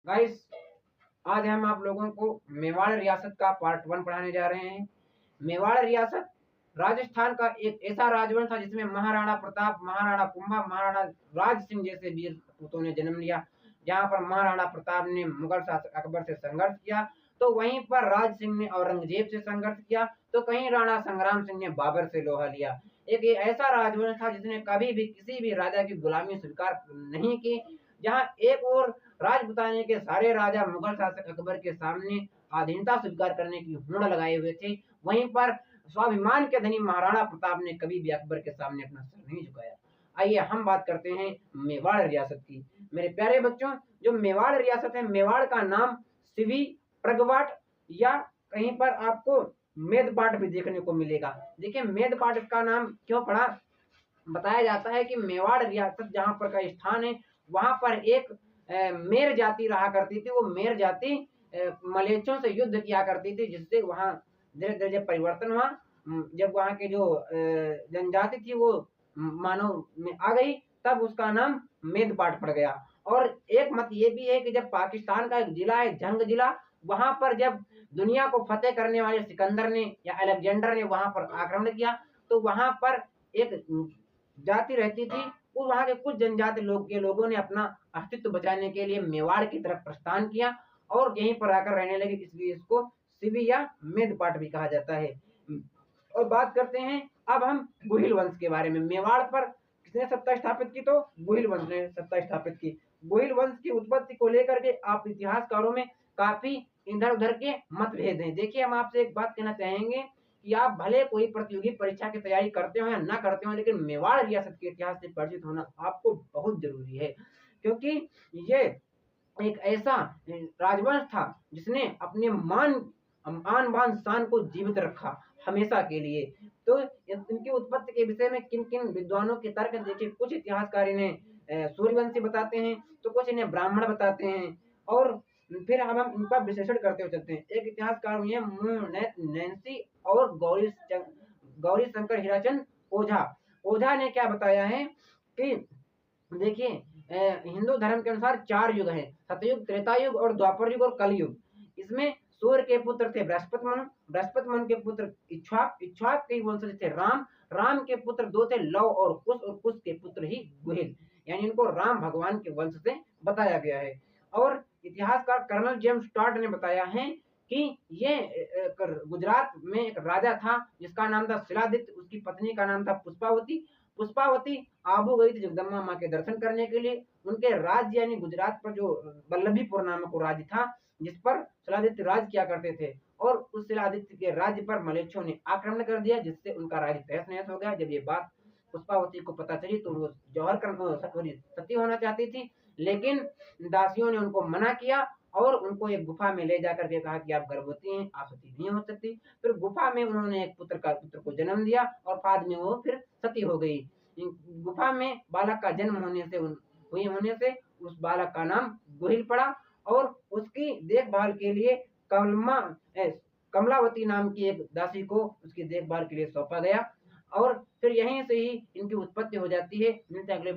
Guys, आज हम आप लोगों को मेवाड़ रियासत का पार्ट 1 पढ़ाने जा रहे हैं। मेवाड़ रियासत राजस्थान का एक ऐसा राजवंश था जिसमें महाराणा प्रताप, महाराणा कुंभा, महाराणा राज सिंह जैसे वीर पूतों ने जन्म लिया। जहाँ पर महाराणा प्रताप ने मुगल शासक अकबर से संघर्ष किया, तो वहीं पर राज सिंह ने औरंगजेब से संघर्ष किया, तो कहीं राणा संग्राम सिंह ने बाबर से लोहा लिया। एक ये ऐसा राजवंश था जिसने कभी भी किसी भी राजा की गुलामी स्वीकार नहीं की। जहाँ एक और राजपुताने के सारे राजा मुगल शासक अकबर के सामने अधीनता स्वीकार करने की होड़ लगाए हुए थे, वहीं पर स्वाभिमान के धनी महाराणा प्रताप ने कभी भी अकबर के सामने अपना सर नहीं झुकाया। आइए हम बात करते हैं मेवाड़ रियासत की। मेरे प्यारे बच्चों, जो मेवाड़ रियासत है, मेवाड़ का नाम सिवी, प्रगवाट या कहीं पर आपको मेदपाट भी देखने को मिलेगा। देखिए, मेदपाट इसका नाम क्यों पड़ा? बताया जाता है कि मेवाड़ रियासत जहाँ पर का स्थान है, वहां पर एक मेर जाति रहा करती थी। वो मेर जाति मलेच्छों से युद्ध किया करती थी, जिससे वहां धीरे धीरे जब परिवर्तन हुआ, जब वहां के जो जनजाति थी वो मानव में आ गई, तब उसका नाम मेदपाट पड़ गया। और एक मत ये भी है कि जब पाकिस्तान का एक जिला है जंग जिला, वहां पर जब दुनिया को फतेह करने वाले सिकंदर ने या अलेक्जेंडर ने वहां पर आक्रमण किया, तो वहां पर एक जाति रहती थी। और वहां के कुछ जनजाति लोगों ने अपना अस्तित्व बचाने के लिए मेवाड़ की तरफ प्रस्थान किया और यहीं पर आकर रहने लगे, इसलिए इसको सिवी या मेदपाट भी कहा जाता है। और बात करते हैं अब हम गुहिल वंश के बारे में। मेवाड़ पर किसने सत्ता स्थापित की? तो गुहिल वंश ने सत्ता स्थापित की। गुहिल वंश की उत्पत्ति को लेकर के आप इतिहासकारों में काफी इधर उधर के मतभेद हैं। देखिए, हम आपसे एक बात कहना चाहेंगे कि आप भले कोई प्रतियोगी परीक्षा की तैयारी करते हो या ना करते हो, लेकिन मेवाड़ रियासत के इतिहास से परिचित होना आपको बहुत जरूरी है, क्योंकि ये एक ऐसा राजवंश था जिसने अपने आन बान शान को जीवित रखा हमेशा के लिए। तो इनकी उत्पत्ति के विषय में किन किन विद्वानों के तर्क देखिए, कुछ इतिहासकार इन्हें सूर्यवंशी बताते हैं, तो कुछ इन्हें ब्राह्मण बताते हैं। और फिर हम इनका विश्लेषण करते हुए चलते हैं। एक इतिहासकार हुए नैन्सी और गौरी शंकर हीराचंद ओझा। ओझा ने क्या बताया है कि देखिए, हिंदू धर्म के अनुसार 4 युग हैं: सतयुग, त्रेता युग और द्वापर युग और कलयुग। इसमें सूर्य के पुत्र थे बृहस्पति मनु, बृहस्पति मनु के पुत्र इक्ष्वाक, इक्ष्वाक के वंशज थे राम, राम के पुत्र 2 थे लव और कुश के पुत्र ही गुहिल, यानी इनको राम भगवान के वंश से बताया गया है। और इतिहासकार कर्नल जेम्स टॉड ने बताया है कि ये गुजरात में एक राजा था जिसका नाम था शिलादित्य, उसकी पत्नी का नाम था पुष्पावती। पुष्पावती आबू गई थी जगदम्बा माँ के दर्शन करने के लिए। उनके राज्य यानी गुजरात पर जो वल्लभीपुर नामक राज्य था, जिस पर शिलादित्य राज किया करते थे, और उस शिलादित्य के राज्य पर मलेच्छों ने आक्रमण कर दिया, जिससे उनका राज्य तहस नहस हो गया। जब ये बात पुष्पावती को पता चली तो वो जौहर कर सती होना चाहती थी, लेकिन दासियों ने उनको मना किया और उनको एक गुफा में ले जाकर के कहा कि आप गर्भवती हैं, आप सती नहीं हो सकती। फिर गुफा में उन्होंने एक पुत्र को जन्म दिया और बाद में वो फिर सती हो गई। गुफा में बालक का जन्म होने से उस बालक का नाम गुहिल पड़ा और उसकी देखभाल के लिए कमलावती नाम की एक दासी को उसकी देखभाल के लिए सौंपा गया। और फिर यहीं से ही इनकी उत्पत्ति हो जाती है। मिलते हैं अगले